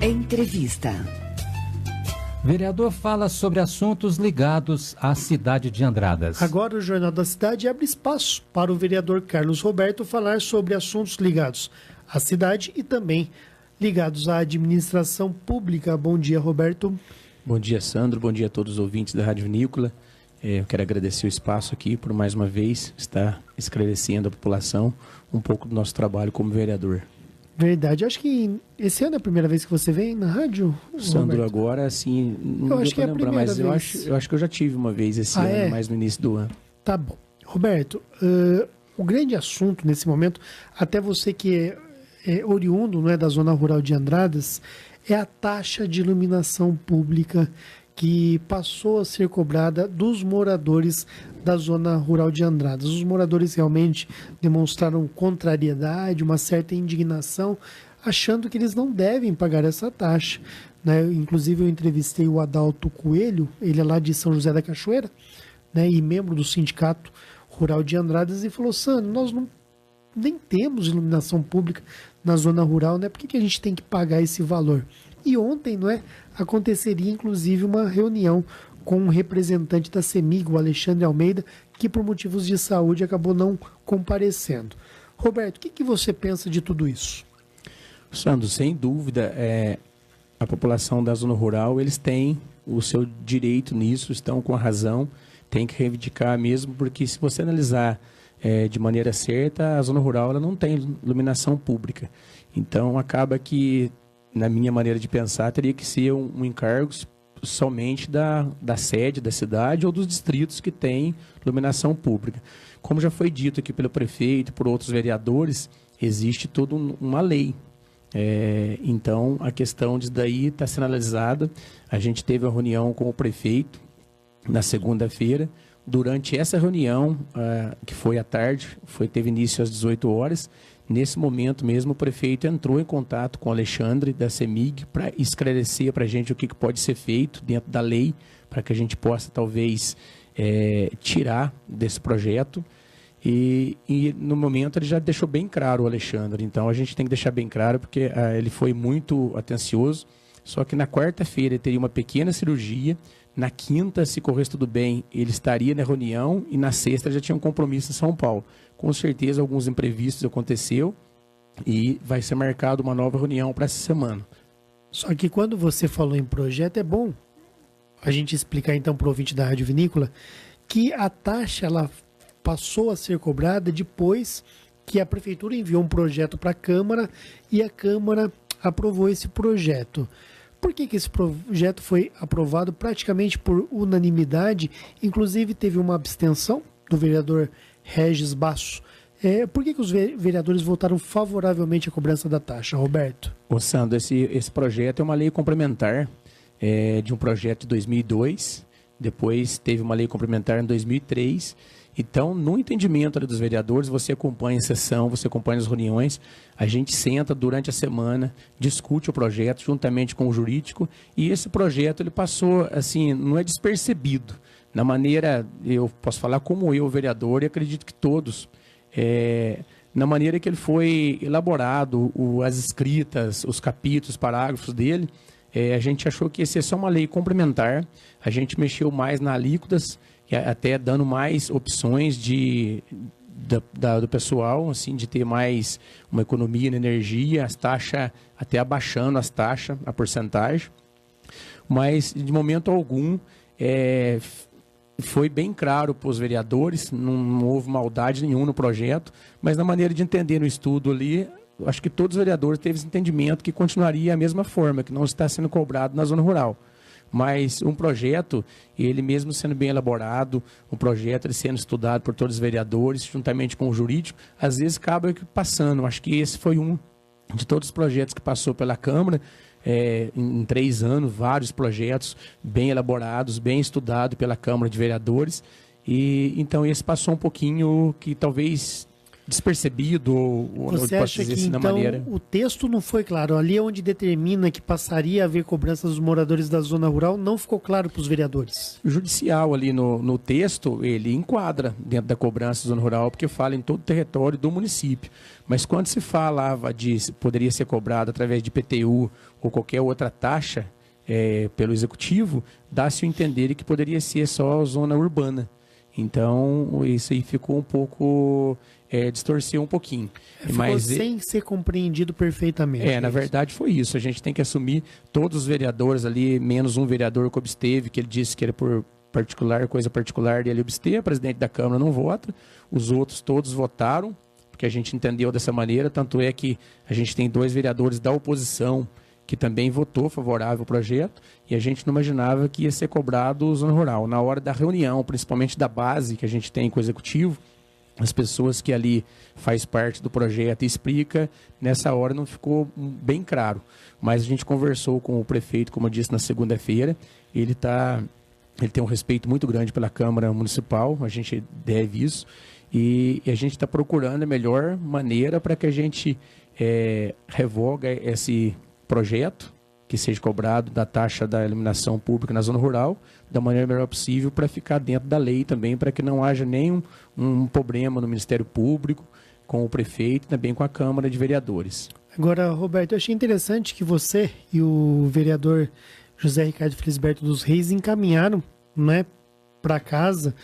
Entrevista. Vereador fala sobre assuntos ligados à cidade de Andradas. Agora o Jornal da Cidade abre espaço para o vereador Carlos Roberto falar sobre assuntos ligados à cidade e também ligados à administração pública. Bom dia, Roberto. Bom dia, Sandro. Bom dia a todos os ouvintes da Rádio Vinícola. Eu quero agradecer o espaço aqui por mais uma vez estar esclarecendo a população um pouco do nosso trabalho como vereador. Verdade. Acho que esse ano é a primeira vez que você vem na rádio, Sandro, Roberto? Agora, assim, não deu para lembrar, mas eu acho que eu já tive uma vez esse ano, mais no início do ano. Tá bom. Roberto, o grande assunto nesse momento, até você que é oriundo, não é, da zona rural de Andradas, é a taxa de iluminação pública que passou a ser cobrada dos moradores da zona rural de Andradas. Os moradores realmente demonstraram contrariedade, uma certa indignação, achando que eles não devem pagar essa taxa, né? Inclusive eu entrevistei o Adalto Coelho, ele é lá de São José da Cachoeira, né, e membro do Sindicato Rural de Andradas, e falou: Sandro, nós nem temos iluminação pública na zona rural, né? Por que a gente tem que pagar esse valor? E ontem, não é, aconteceria inclusive uma reunião com um representante da CEMIG, o Alexandre Almeida, que por motivos de saúde acabou não comparecendo. Roberto, o que você pensa de tudo isso? Sandro, sem dúvida, a população da zona rural, eles têm o seu direito nisso, estão com a razão, tem que reivindicar mesmo, porque se você analisar de maneira certa, a zona rural ela não tem iluminação pública. Então, acaba que, na minha maneira de pensar, teria que ser um encargo somente da sede da cidade ou dos distritos que têm iluminação pública. Como já foi dito aqui pelo prefeito, por outros vereadores, existe toda uma lei. Então, a questão disso daí está sendo analisada. A gente teve uma reunião com o prefeito na segunda-feira. Durante essa reunião, que foi à tarde, teve início às 18 horas, nesse momento mesmo o prefeito entrou em contato com o Alexandre da CEMIG para esclarecer para a gente o que pode ser feito dentro da lei, para que a gente possa talvez tirar desse projeto. E no momento ele já deixou bem claro, o Alexandre, então a gente tem que deixar bem claro, porque ele foi muito atencioso. Só que na quarta-feira ele teria uma pequena cirurgia, na quinta, se corresse tudo bem, ele estaria na reunião, e na sexta já tinha um compromisso em São Paulo. Com certeza alguns imprevistos aconteceu e vai ser marcada uma nova reunião para essa semana. Só que quando você falou em projeto, é bom a gente explicar então para o ouvinte da Rádio Vinícola que a taxa ela passou a ser cobrada depois que a prefeitura enviou um projeto para a Câmara e a Câmara aprovou esse projeto. Por que esse projeto foi aprovado praticamente por unanimidade? Inclusive teve uma abstenção do vereador Regis Basso. Por que os vereadores votaram favoravelmente à cobrança da taxa, Roberto? Ô Sandro, esse projeto é uma lei complementar de um projeto de 2002, depois teve uma lei complementar em 2003. Então, no entendimento dos vereadores, você acompanha a sessão, você acompanha as reuniões, a gente senta durante a semana, discute o projeto juntamente com o jurídico, e esse projeto ele passou, assim, não é despercebido. Na maneira, eu posso falar como eu, vereador, e acredito que todos, na maneira que ele foi elaborado, as escritas, os capítulos, os parágrafos dele, a gente achou que ia ser só uma lei complementar, a gente mexeu mais nas alíquotas, até dando mais opções do pessoal, assim, de ter mais uma economia na energia, as taxas, até abaixando as taxas, a porcentagem. Mas, de momento algum, foi bem claro para os vereadores, não houve maldade nenhuma no projeto, mas na maneira de entender no estudo ali, acho que todos os vereadores teve esse entendimento que continuaria a mesma forma, que não está sendo cobrado na zona rural. Mas um projeto, ele mesmo sendo bem elaborado, um projeto ele sendo estudado por todos os vereadores, juntamente com o jurídico, às vezes acaba passando. Acho que esse foi um de todos os projetos que passou pela Câmara, em 3 anos, vários projetos bem elaborados, bem estudados pela Câmara de Vereadores. E então esse passou um pouquinho que talvez despercebido ou Você posso acha dizer que assim, da então maneira... o texto não foi claro? Ali é onde determina que passaria a haver cobrança dos moradores da zona rural, não ficou claro para os vereadores? O judicial ali no texto, ele enquadra dentro da cobrança da zona rural, porque fala em todo o território do município. Mas quando se falava de poderia ser cobrado através de IPTU ou qualquer outra taxa pelo executivo, dá-se a entender que poderia ser só a zona urbana. Então, isso aí ficou um pouco... distorceu um pouquinho. Ficou sem ser compreendido perfeitamente. Na verdade foi isso. A gente tem que assumir todos os vereadores ali, menos um vereador que obsteve, que ele disse que era por particular, coisa particular dele obsteve, o presidente da Câmara não vota, os outros todos votaram, porque a gente entendeu dessa maneira, tanto é que a gente tem 2 vereadores da oposição que também votou favorável ao projeto, e a gente não imaginava que ia ser cobrado zona rural. Na hora da reunião, principalmente da base que a gente tem com o executivo, as pessoas que ali faz parte do projeto e explica, nessa hora não ficou bem claro. Mas a gente conversou com o prefeito, como eu disse, na segunda-feira. Ele tem um respeito muito grande pela Câmara Municipal, a gente deve isso. E a gente está procurando a melhor maneira para que a gente revoga esse projeto, que seja cobrado da taxa da iluminação pública na zona rural, da maneira melhor possível, para ficar dentro da lei também, para que não haja nenhum problema no Ministério Público, com o prefeito e também com a Câmara de Vereadores. Agora, Roberto, eu achei interessante que você e o vereador José Ricardo Felisberto dos Reis encaminharam, né, para casa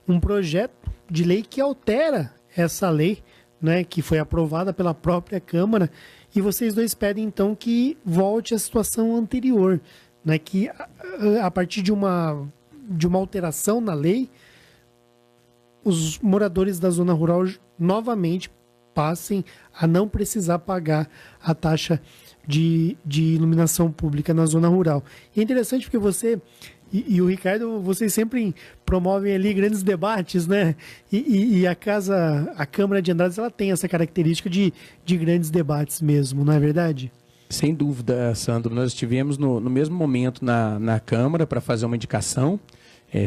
um projeto de lei que altera essa lei, né, que foi aprovada pela própria Câmara, e vocês dois pedem, então, que volte à situação anterior, né, que a partir de uma alteração na lei, os moradores da zona rural novamente passem a não precisar pagar a taxa de iluminação pública na zona rural. E é interessante porque você e o Ricardo, vocês sempre promovem ali grandes debates, né? E a Câmara de Andradas, ela tem essa característica de grandes debates mesmo, não é verdade? Sem dúvida, Sandro. Nós estivemos no mesmo momento na Câmara para fazer uma indicação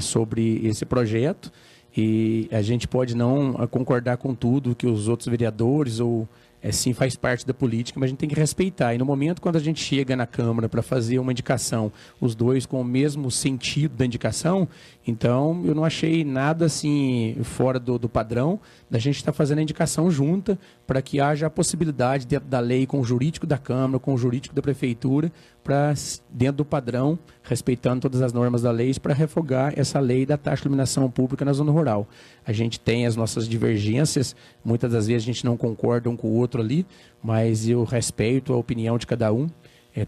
sobre esse projeto, e a gente pode não concordar com tudo que os outros vereadores ou sim faz parte da política, mas a gente tem que respeitar. E no momento quando a gente chega na Câmara para fazer uma indicação, os dois com o mesmo sentido da indicação, então eu não achei nada assim fora do padrão da gente estar fazendo a indicação junta para que haja a possibilidade dentro da lei, com o jurídico da Câmara, com o jurídico da Prefeitura, para dentro do padrão, respeitando todas as normas da lei, para revogar essa lei da taxa de iluminação pública na zona rural. A gente tem as nossas divergências, muitas das vezes a gente não concorda um com o outro ali, mas eu respeito a opinião de cada um.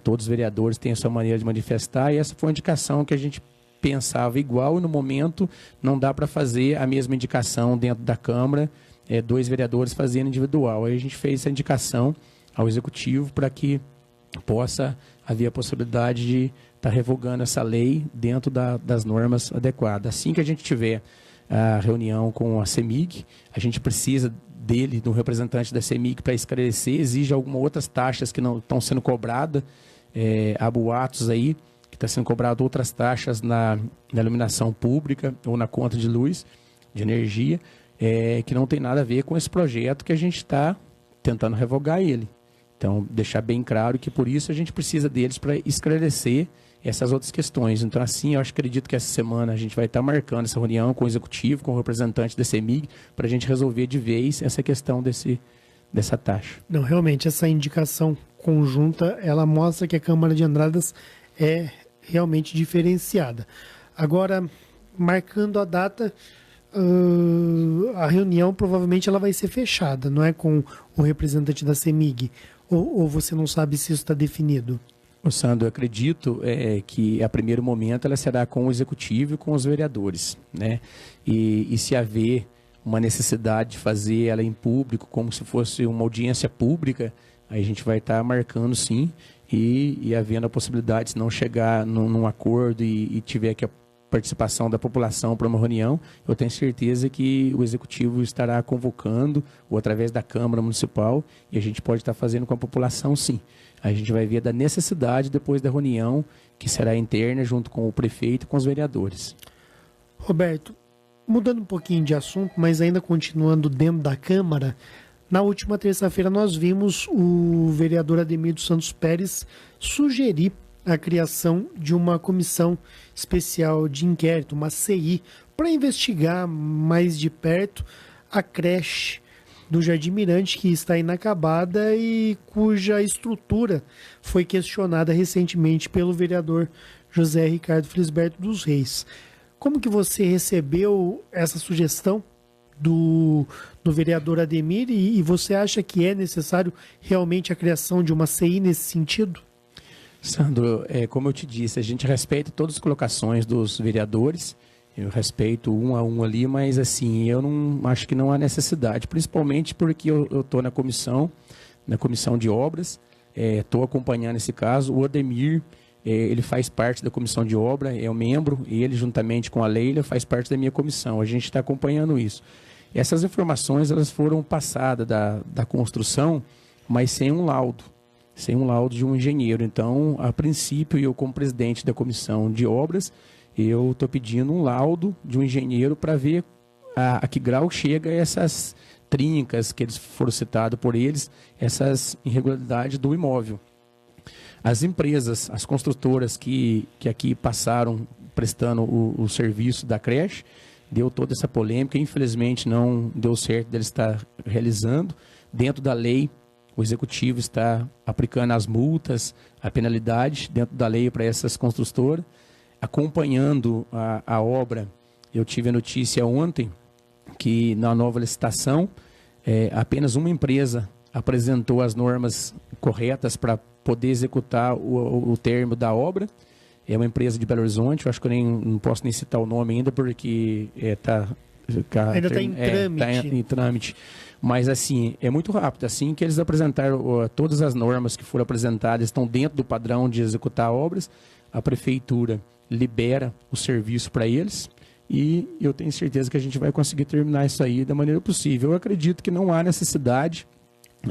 Todos os vereadores têm a sua maneira de manifestar, e essa foi uma indicação que a gente pensava igual, e no momento não dá para fazer a mesma indicação dentro da Câmara, 2 vereadores fazendo individual. Aí a gente fez essa indicação ao Executivo para que possa haver a possibilidade de estar revogando essa lei dentro das normas adequadas. Assim que a gente tiver a reunião com a CEMIG, a gente precisa dele, do representante da CEMIG, para esclarecer, exige algumas outras taxas que não estão sendo cobradas, há boatos aí, que está sendo cobrado outras taxas na iluminação pública ou na conta de luz, de energia, que não tem nada a ver com esse projeto que a gente está tentando revogar ele. Então, deixar bem claro que por isso a gente precisa deles para esclarecer essas outras questões. Então, assim, eu acredito que essa semana a gente vai estar marcando essa reunião com o Executivo, com o representante da CEMIG, para a gente resolver de vez essa questão dessa taxa. Não, realmente, essa indicação conjunta, ela mostra que a Câmara de Andradas é realmente diferenciada. Agora, marcando a data, a reunião provavelmente ela vai ser fechada, não é com o representante da CEMIG? Ou você não sabe se isso está definido? Sandro, eu acredito que a primeiro momento ela será com o Executivo e com os vereadores, né? E se haver uma necessidade de fazer ela em público, como se fosse uma audiência pública, aí a gente vai estar marcando sim, e havendo a possibilidade, se não chegar num acordo e tiver que a participação da população para uma reunião, eu tenho certeza que o Executivo estará convocando, ou através da Câmara Municipal, e a gente pode estar fazendo com a população sim. A gente vai ver da necessidade depois da reunião, que será interna, junto com o prefeito e com os vereadores. Roberto, Mudando um pouquinho de assunto, mas ainda continuando dentro da Câmara, na última terça-feira nós vimos o vereador Ademir dos Santos Pérez sugerir a criação de uma comissão especial de inquérito, uma CI, para investigar mais de perto a creche do Jardim Mirante, que está inacabada e cuja estrutura foi questionada recentemente pelo vereador José Ricardo Felisberto dos Reis. Como que você recebeu essa sugestão do vereador Ademir e você acha que é necessário realmente a criação de uma CI nesse sentido? Sandro, como eu te disse, a gente respeita todas as colocações dos vereadores, eu respeito um a um ali, mas assim, eu não acho que não há necessidade, principalmente porque eu estou na comissão de obras, estou acompanhando esse caso. O Ademir, ele faz parte da comissão de obra, é um membro, e ele juntamente com a Leila faz parte da minha comissão, a gente está acompanhando isso. Essas informações elas foram passadas da construção, mas sem um laudo de um engenheiro. Então, a princípio, eu como presidente da comissão de obras, eu estou pedindo um laudo de um engenheiro para ver a que grau chega essas trincas que eles foram citados por eles, essas irregularidades do imóvel. As empresas, as construtoras que aqui passaram prestando o serviço da creche, deu toda essa polêmica, infelizmente não deu certo dele estar realizando. Dentro da lei, o executivo está aplicando as multas, a penalidade dentro da lei para essas construtoras. Acompanhando a obra, eu tive a notícia ontem que na nova licitação, apenas uma empresa apresentou as normas corretas para poder executar o termo da obra. É uma empresa de Belo Horizonte, eu acho que eu não posso nem citar o nome ainda, porque ainda está em trâmite. Tá em trâmite. Mas assim, é muito rápido. Assim que eles apresentaram, todas as normas que foram apresentadas estão dentro do padrão de executar obras, a prefeitura libera o serviço para eles e eu tenho certeza que a gente vai conseguir terminar isso aí da maneira possível. Eu acredito que não há necessidade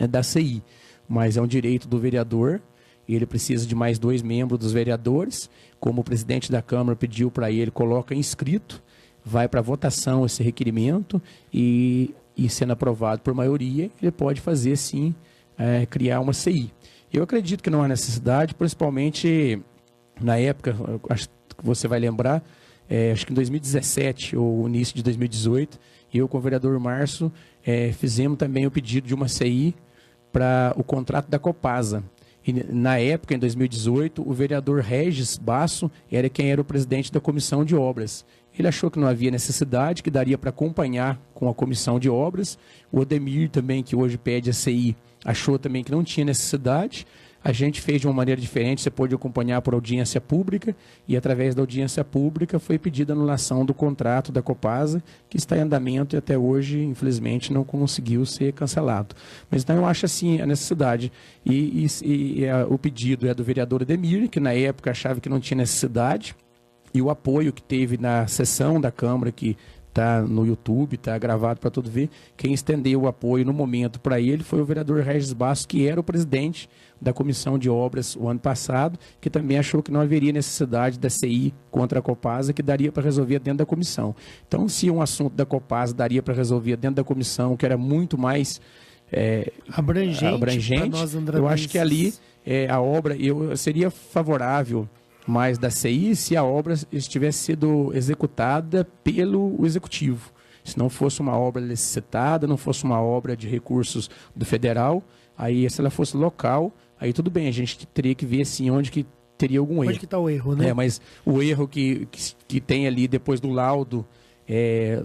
da CI, mas é um direito do vereador. Ele precisa de mais 2 membros dos vereadores. Como o presidente da Câmara pediu para ele, coloca inscrito, vai para votação esse requerimento e sendo aprovado por maioria, ele pode fazer sim, criar uma CI. Eu acredito que não há necessidade, principalmente na época, acho que você vai lembrar, acho que em 2017 ou início de 2018, eu com o vereador Márcio fizemos também o pedido de uma CI para o contrato da Copasa. E, na época, em 2018, o vereador Regis Basso era quem era o presidente da comissão de obras. Ele achou que não havia necessidade, que daria para acompanhar com a comissão de obras. O Ademir também, que hoje pede a CI, achou também que não tinha necessidade. A gente fez de uma maneira diferente, você pôde acompanhar por audiência pública, e através da audiência pública foi pedida a anulação do contrato da Copasa, que está em andamento e até hoje, infelizmente, não conseguiu ser cancelado. Mas então eu acho assim a necessidade. O pedido é do vereador Ademir, que na época achava que não tinha necessidade, e o apoio que teve na sessão da Câmara, que está no YouTube, está gravado para todo ver, quem estendeu o apoio no momento para ele foi o vereador Regis Basso, que era o presidente da comissão de obras o ano passado, que também achou que não haveria necessidade da CI contra a Copasa, que daria para resolver dentro da comissão. Então, se um assunto da Copasa daria para resolver dentro da comissão, que era muito mais abrangente, nós, eu acho que ali a obra, eu seria favorável mais da CI se a obra estivesse sido executada pelo executivo. Se não fosse uma obra licitada, não fosse uma obra de recursos do federal, aí se ela fosse local, aí tudo bem, a gente teria que ver assim, onde que teria algum erro. Onde que está o erro, né? Mas o erro que tem ali depois do laudo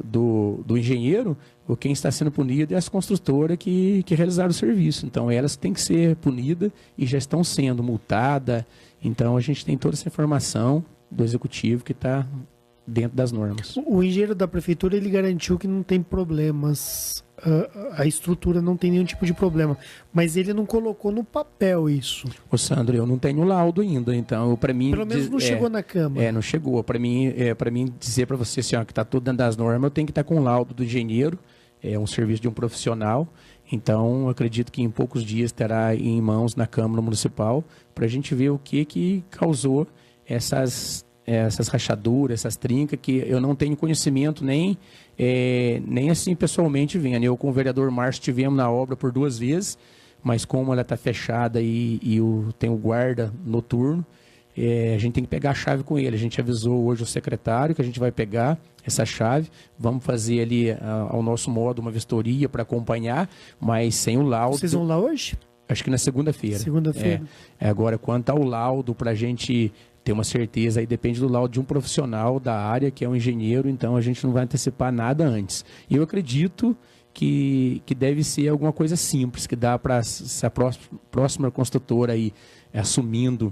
do engenheiro, quem está sendo punido é as construtoras que realizaram o serviço. Então elas têm que ser punidas e já estão sendo multadas. Então a gente tem toda essa informação do executivo que está dentro das normas. O engenheiro da prefeitura ele garantiu que não tem problemas, a estrutura não tem nenhum tipo de problema, mas ele não colocou no papel isso. Ô Sandro, eu não tenho laudo ainda, então para mim... Pelo menos não chegou na Câmara. Não chegou. Para mim dizer para você assim, que está tudo dentro das normas, eu tenho que estar com o laudo do engenheiro, é um serviço de um profissional. Então, acredito que em poucos dias terá em mãos na Câmara Municipal para a gente ver o que causou essas essas rachaduras, essas trincas, que eu não tenho conhecimento nem assim pessoalmente vendo. Eu com o vereador Márcio estivemos na obra por 2 vezes, mas como ela está fechada e tem o guarda noturno, a gente tem que pegar a chave com ele. A gente avisou hoje o secretário que a gente vai pegar essa chave, vamos fazer ali ao nosso modo uma vistoria para acompanhar, mas sem o laudo. Vocês vão lá hoje? Acho que na segunda-feira. Segunda-feira. Agora, quanto ao laudo, para a gente ter uma certeza, aí depende do laudo de um profissional da área, que é um engenheiro, então a gente não vai antecipar nada antes. E eu acredito que deve ser alguma coisa simples, que dá para essa próxima construtora aí assumindo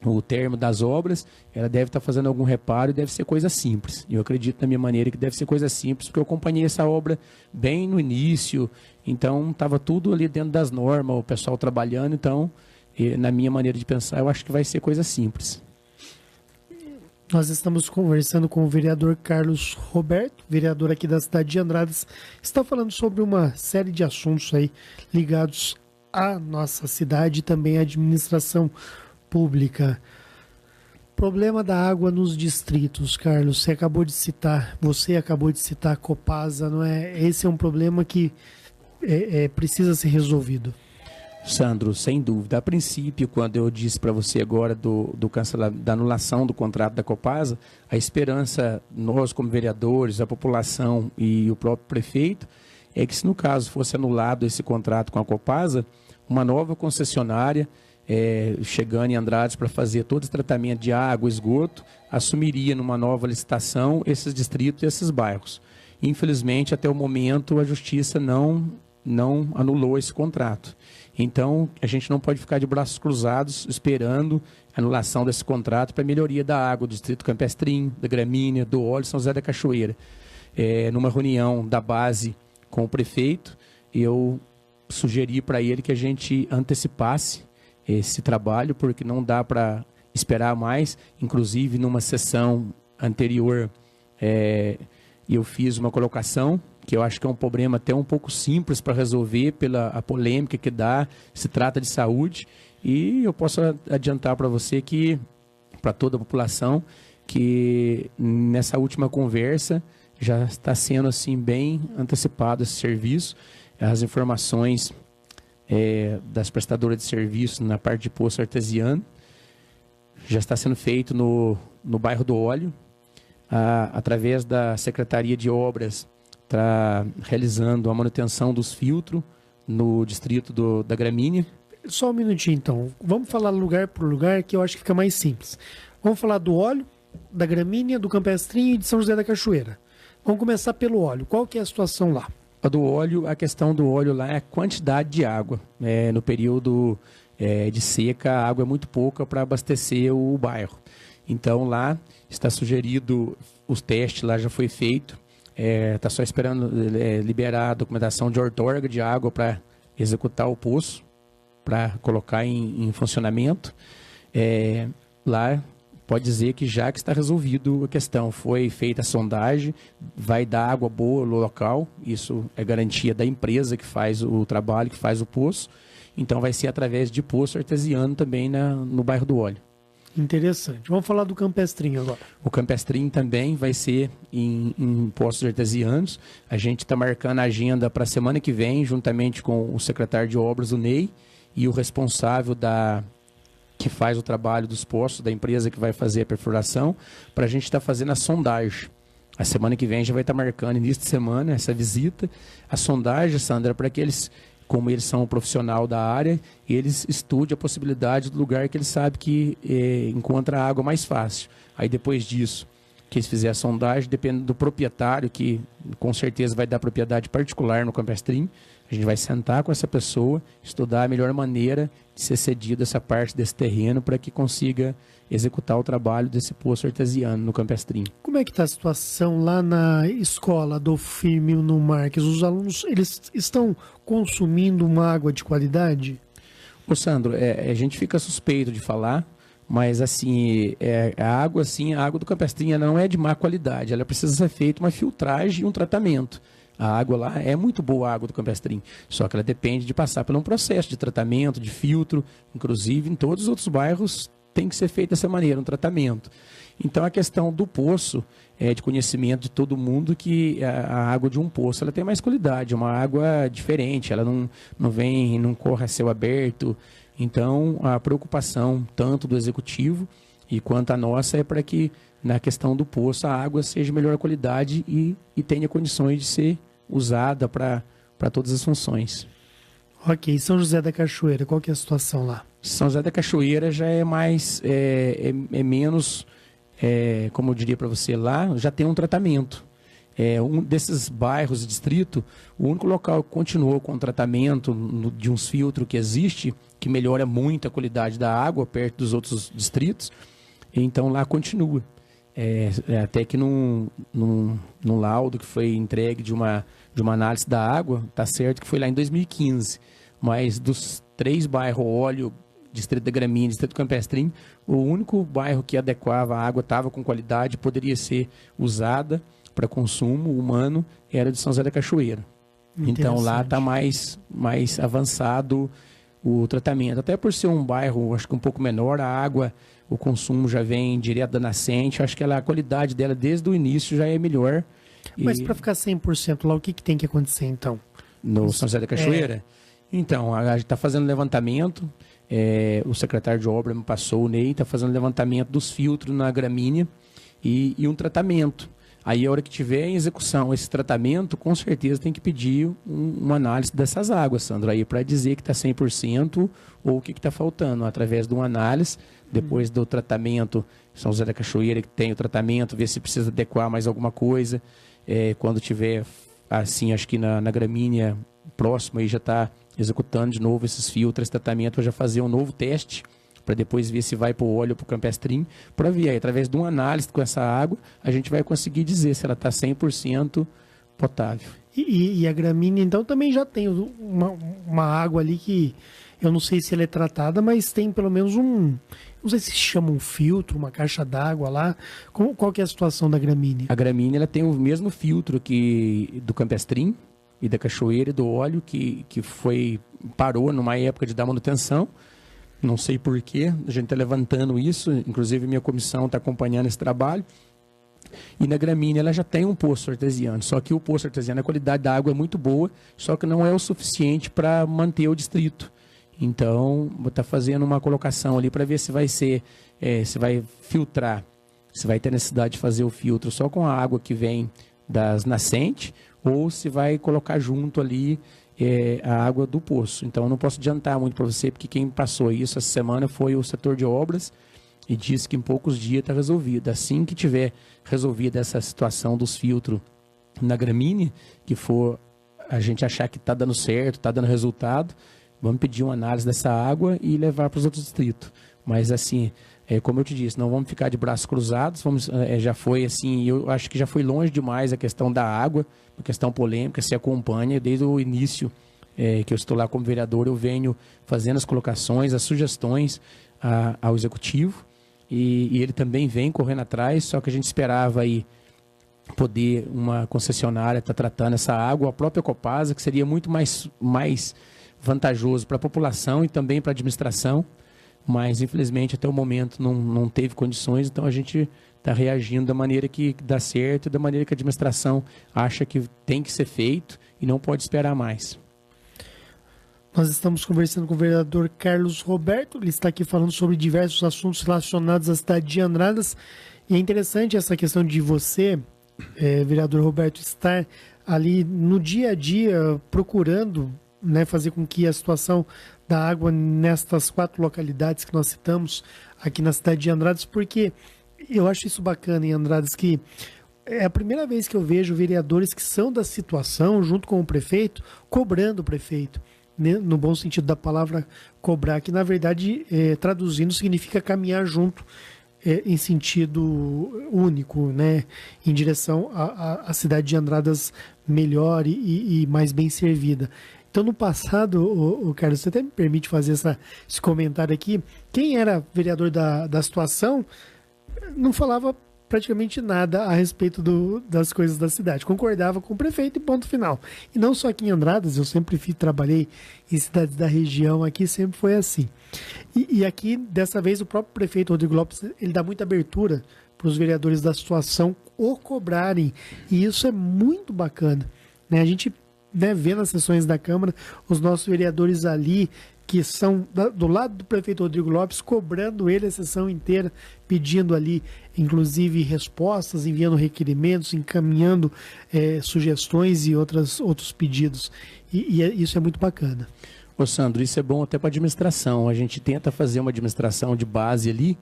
o termo das obras, ela deve estar fazendo algum reparo e deve ser coisa simples. Eu acredito na minha maneira que deve ser coisa simples, porque eu acompanhei essa obra bem no início, então estava tudo ali dentro das normas, o pessoal trabalhando, então, na minha maneira de pensar, eu acho que vai ser coisa simples. Nós estamos conversando com o vereador Carlos Roberto, vereador aqui da cidade de Andradas. Está falando sobre uma série de assuntos aí ligados à nossa cidade e também à administração pública. Problema da água nos distritos, Carlos. Você acabou de citar a Copasa, não é? Esse é um problema que precisa ser resolvido. Sandro, sem dúvida. A princípio, quando eu disse para você agora da anulação do contrato da Copasa, a esperança, nós como vereadores, a população e o próprio prefeito, é que se no caso fosse anulado esse contrato com a Copasa, uma nova concessionária, chegando em Andrades para fazer todo esse tratamento de água, esgoto, assumiria numa nova licitação esses distritos e esses bairros. Infelizmente, até o momento, a Justiça não anulou esse contrato. Então, a gente não pode ficar de braços cruzados esperando a anulação desse contrato para a melhoria da água do Distrito Campestrim, da Gramínea, do Óleo São José da Cachoeira. Numa reunião da base com o prefeito, eu sugeri para ele que a gente antecipasse esse trabalho, porque não dá para esperar mais. Inclusive, numa sessão anterior, eu fiz uma colocação que eu acho que é um problema até um pouco simples para resolver pela polêmica que dá, se trata de saúde, e eu posso adiantar para você que, para toda a população, que nessa última conversa já está sendo assim bem antecipado esse serviço. As informações das prestadoras de serviço na parte de poço artesiano já está sendo feito no bairro do Óleo, através da Secretaria de Obras, está realizando a manutenção dos filtros no distrito da Gramínea. Só um minutinho, então. Vamos falar lugar por lugar, que eu acho que fica mais simples. Vamos falar do Óleo, da Gramínea, do Campestrinho e de São José da Cachoeira. Vamos começar pelo Óleo. Qual que é a situação lá? A questão do óleo lá é a quantidade de água. No período de seca, a água é muito pouca para abastecer o bairro. Então, lá está sugerido, os testes lá já foi feito, está só esperando liberar a documentação de outorga de água para executar o poço, para colocar em funcionamento. Lá pode dizer que já que está resolvido a questão, foi feita a sondagem, vai dar água boa no local, isso é garantia da empresa que faz o trabalho, que faz o poço, então vai ser através de poço artesiano também no bairro do Óleo. Interessante. Vamos falar do Campestrinho agora. O Campestrinho também vai ser em poços artesianos. A gente está marcando a agenda para a semana que vem, juntamente com o secretário de obras, o Ney, e o responsável que faz o trabalho dos poços, da empresa que vai fazer a perfuração, para a gente estar fazendo a sondagem. A semana que vem já vai estar marcando, início de semana, essa visita. A sondagem, Sandra, para que eles, como eles são um profissional da área, eles estudem a possibilidade do lugar que eles sabem que encontra a água mais fácil. Aí depois disso, que eles fizerem a sondagem, depende do proprietário, que com certeza vai dar propriedade particular no Campestrinho. A gente vai sentar com essa pessoa, estudar a melhor maneira de ser cedido essa parte desse terreno para que consiga executar o trabalho desse poço artesiano no Campestrinho. Como é que está a situação lá na escola do Firmino no Marques? Os alunos, eles estão consumindo uma água de qualidade? Ô Sandro, a gente fica suspeito de falar, mas assim, a água do Campestrinho não é de má qualidade, ela precisa ser feita uma filtragem e um tratamento. A água lá é muito boa, a água do Campestrinho, só que ela depende de passar por um processo de tratamento, de filtro, inclusive em todos os outros bairros tem que ser feito dessa maneira, um tratamento. Então, a questão do poço é de conhecimento de todo mundo que a água de um poço ela tem mais qualidade, é uma água diferente, ela não corre a céu aberto. Então, a preocupação tanto do executivo e quanto a nossa é para que, na questão do poço, a água seja de melhor qualidade e tenha condições de ser usada para todas as funções. Ok, São José da Cachoeira, qual que é a situação lá? São José da Cachoeira já é mais, menos, como eu diria para você lá, já tem um tratamento. Um desses bairros, distrito, o único local que continuou com o tratamento de uns filtros que existe, que melhora muito a qualidade da água perto dos outros distritos, então lá continua. Até que num laudo que foi entregue de uma análise da água, está certo que foi lá em 2015, mas dos 3 bairros, Óleo, Distrito da Gramínea, Distrito do Campestrim, o único bairro que adequava a água, estava com qualidade, poderia ser usada para consumo humano, era de São José da Cachoeira. Então lá está mais avançado o tratamento. Até por ser um bairro, acho que um pouco menor, a água, o consumo já vem direto da nascente, acho que a qualidade dela desde o início já é melhor. Mas para ficar 100% lá, o que tem que acontecer então? No São José da Cachoeira? Então, a gente está fazendo levantamento, o secretário de obra me passou, o Ney, está fazendo levantamento dos filtros na gramínea e um tratamento. Aí, a hora que tiver em execução esse tratamento, com certeza tem que pedir uma análise dessas águas, Sandro, aí para dizer que está 100% ou o que está faltando, através de uma análise, depois do tratamento, São José da Cachoeira que tem o tratamento, ver se precisa adequar mais alguma coisa. Quando tiver, assim, acho que na gramínea próxima, aí já está executando de novo esses filtros, esse tratamento, para já fazer um novo teste, para depois ver se vai para o óleo ou para o campestrim, para ver aí, através de uma análise com essa água, a gente vai conseguir dizer se ela está 100% potável. E a gramínea, então, também já tem uma água ali que, eu não sei se ela é tratada, mas tem pelo menos não sei se chama um filtro, uma caixa d'água lá. Qual que é a situação da gramínea? A gramínea ela tem o mesmo filtro que do campestrim e da cachoeira e do óleo, que parou numa época de dar manutenção. Não sei porquê, a gente está levantando isso, inclusive minha comissão está acompanhando esse trabalho. E na gramínea ela já tem um poço artesiano, só que o poço artesiano, a qualidade da água é muito boa, só que não é o suficiente para manter o distrito. Então, está fazendo uma colocação ali para ver se vai ser, se vai filtrar, se vai ter necessidade de fazer o filtro só com a água que vem das nascentes, ou se vai colocar junto ali a água do poço. Então, eu não posso adiantar muito para você, porque quem passou isso essa semana foi o setor de obras e disse que em poucos dias está resolvido. Assim que tiver resolvida essa situação dos filtros na gramínea, que for a gente achar que está dando certo, está dando resultado, vamos pedir uma análise dessa água e levar para os outros distritos. Mas assim, como eu te disse, não vamos ficar de braços cruzados, já foi assim, eu acho que já foi longe demais a questão da água, uma questão polêmica, se acompanha desde o início que eu estou lá como vereador, eu venho fazendo as colocações, as sugestões ao executivo, e ele também vem correndo atrás, só que a gente esperava aí poder uma concessionária estar tratando essa água, a própria Copasa, que seria muito mais vantajoso para a população e também para a administração, mas infelizmente até o momento não teve condições, então a gente está reagindo da maneira que dá certo, da maneira que a administração acha que tem que ser feito e não pode esperar mais. Nós estamos conversando com o vereador Carlos Roberto, ele está aqui falando sobre diversos assuntos relacionados à cidade de Andradas, e é interessante essa questão de você, vereador Roberto, estar ali no dia a dia procurando, né, fazer com que a situação da água nestas 4 localidades que nós citamos aqui na cidade de Andradas, porque eu acho isso bacana em Andradas, que é a primeira vez que eu vejo vereadores que são da situação, junto com o prefeito, cobrando o prefeito, né, no bom sentido da palavra cobrar, que na verdade, traduzindo, significa caminhar junto, em sentido único, né, em direção à cidade de Andradas melhor e mais bem servida. Então, no passado, o Carlos, você até me permite fazer esse comentário aqui, quem era vereador da situação não falava praticamente nada a respeito das coisas da cidade. Concordava com o prefeito e ponto final. E não só aqui em Andradas, eu sempre trabalhei em cidades da região, aqui sempre foi assim. E aqui, dessa vez, o próprio prefeito Rodrigo Lopes, ele dá muita abertura para os vereadores da situação o cobrarem. E isso é muito bacana, né? A gente, né, vê nas sessões da Câmara os nossos vereadores ali, que são do lado do prefeito Rodrigo Lopes, cobrando ele a sessão inteira, pedindo ali, inclusive, respostas, enviando requerimentos, encaminhando sugestões e outros pedidos. Isso é muito bacana. Ô Sandro, isso é bom até para a administração. A gente tenta fazer uma administração de base ali,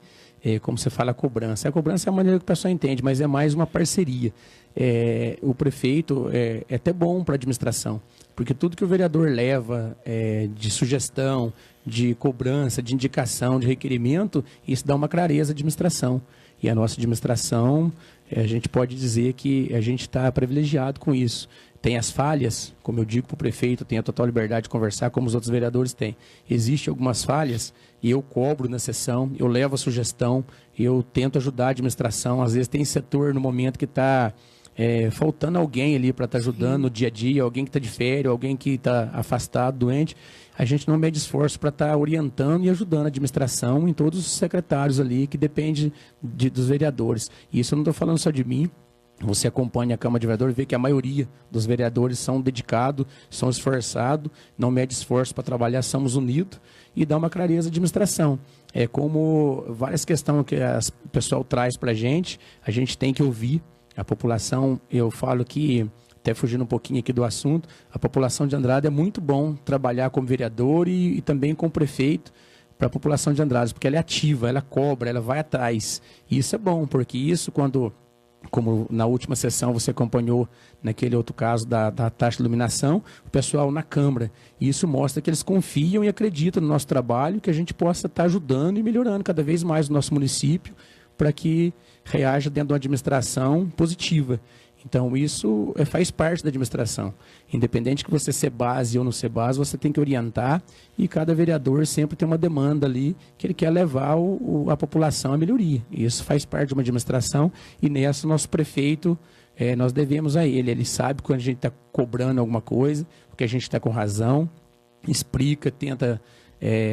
como você fala, a cobrança. A cobrança é a maneira que o pessoal entende, mas é mais uma parceria. O prefeito é até bom para a administração, porque tudo que o vereador leva de sugestão, de cobrança, de indicação, de requerimento, isso dá uma clareza à administração. E a nossa administração, a gente pode dizer que a gente está privilegiado com isso. Tem as falhas, como eu digo para o prefeito, tem a total liberdade de conversar, como os outros vereadores têm. Existem algumas falhas e eu cobro na sessão, eu levo a sugestão, eu tento ajudar a administração. Às vezes tem setor no momento que está faltando alguém ali para estar ajudando no dia a dia, alguém que está de férias, alguém que está afastado, doente. A gente não mede esforço para estar orientando e ajudando a administração em todos os secretários ali, que depende dos vereadores. E isso eu não estou falando só de mim. Você acompanha a Câmara de Vereadores, vê que a maioria dos vereadores são dedicados, são esforçados, não mede esforço para trabalhar, somos unidos e dá uma clareza de administração. É como várias questões que o pessoal traz para a gente tem que ouvir. A população, eu falo que, até fugindo um pouquinho aqui do assunto, a população de Andrade é muito bom trabalhar como vereador e também como prefeito para a população de Andrade, porque ela é ativa, ela cobra, ela vai atrás. E isso é bom, porque isso como na última sessão você acompanhou naquele outro caso da taxa de iluminação, o pessoal na Câmara. E isso mostra que eles confiam e acreditam no nosso trabalho, que a gente possa estar ajudando e melhorando cada vez mais o nosso município para que reaja dentro de uma administração positiva. Então, isso faz parte da administração. Independente que você ser base ou não ser base, você tem que orientar e cada vereador sempre tem uma demanda ali que ele quer levar a população à melhoria. Isso faz parte de uma administração e nessa nosso prefeito, nós devemos a ele. Ele sabe quando a gente está cobrando alguma coisa, porque a gente está com razão, explica, tenta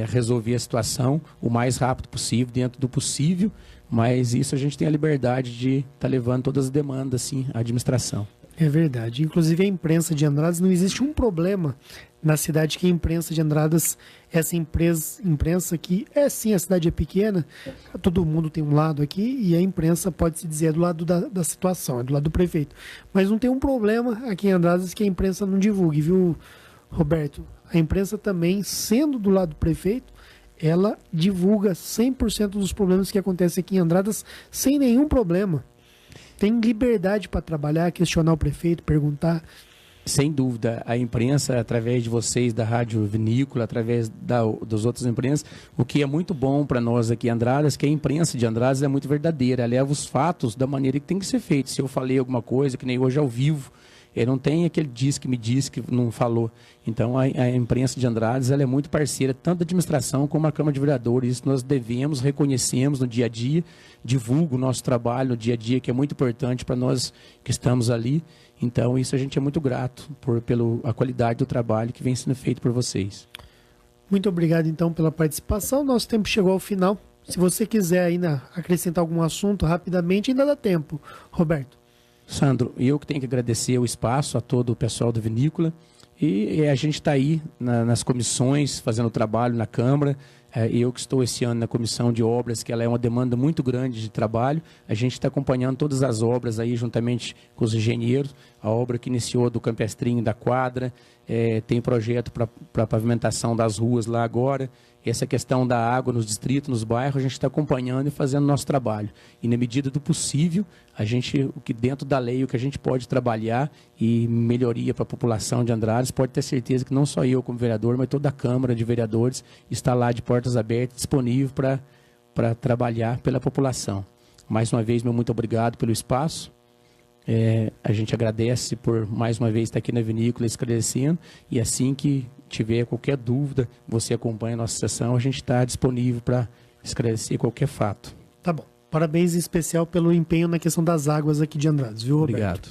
resolver a situação o mais rápido possível, dentro do possível, mas isso a gente tem a liberdade de estar levando todas as demandas, sim, à administração. É verdade. Inclusive a imprensa de Andradas, não existe um problema na cidade que a imprensa de Andradas, essa imprensa que sim, a cidade é pequena, todo mundo tem um lado aqui e a imprensa pode se dizer do lado da situação, é do lado do prefeito. Mas não tem um problema aqui em Andradas que a imprensa não divulgue, viu, Roberto? A imprensa também, sendo do lado do prefeito, ela divulga 100% dos problemas que acontecem aqui em Andradas sem nenhum problema. Tem liberdade para trabalhar, questionar o prefeito, perguntar. Sem dúvida, a imprensa, através de vocês, da Rádio Vinícola, através das outras imprensas, o que é muito bom para nós aqui em Andradas, que a imprensa de Andradas é muito verdadeira, ela leva os fatos da maneira que tem que ser feito. Se eu falei alguma coisa, que nem hoje ao vivo, não tem aquele diz que me disse que não falou. Então, a imprensa de Andrades ela é muito parceira, tanto da administração como a Câmara de Vereadores. Isso nós devemos, reconhecemos no dia a dia, divulga o nosso trabalho no dia a dia, que é muito importante para nós que estamos ali. Então, isso a gente é muito grato pela qualidade do trabalho que vem sendo feito por vocês. Muito obrigado, então, pela participação. Nosso tempo chegou ao final. Se você quiser ainda acrescentar algum assunto rapidamente, ainda dá tempo. Roberto. Sandro, eu que tenho que agradecer o espaço a todo o pessoal da Vinícola e a gente está aí nas comissões, fazendo trabalho na Câmara. Eu que estou esse ano na Comissão de Obras, que ela é uma demanda muito grande de trabalho. A gente está acompanhando todas as obras aí, juntamente com os engenheiros. A obra que iniciou do Campestrinho, da quadra, tem projeto para pavimentação das ruas lá agora. Essa questão da água nos distritos, nos bairros, a gente está acompanhando e fazendo nosso trabalho. E na medida do possível, o que dentro da lei, o que a gente pode trabalhar e melhoria para a população de Andradas, pode ter certeza que não só eu como vereador, mas toda a Câmara de Vereadores está lá de portas abertas, disponível para trabalhar pela população. Mais uma vez, meu muito obrigado pelo espaço. A gente agradece por mais uma vez estar aqui na Vinícola esclarecendo e assim que tiver qualquer dúvida, você acompanha a nossa sessão, a gente está disponível para esclarecer qualquer fato. Tá bom. Parabéns em especial pelo empenho na questão das águas aqui de Andradas, viu, Roberto? Obrigado.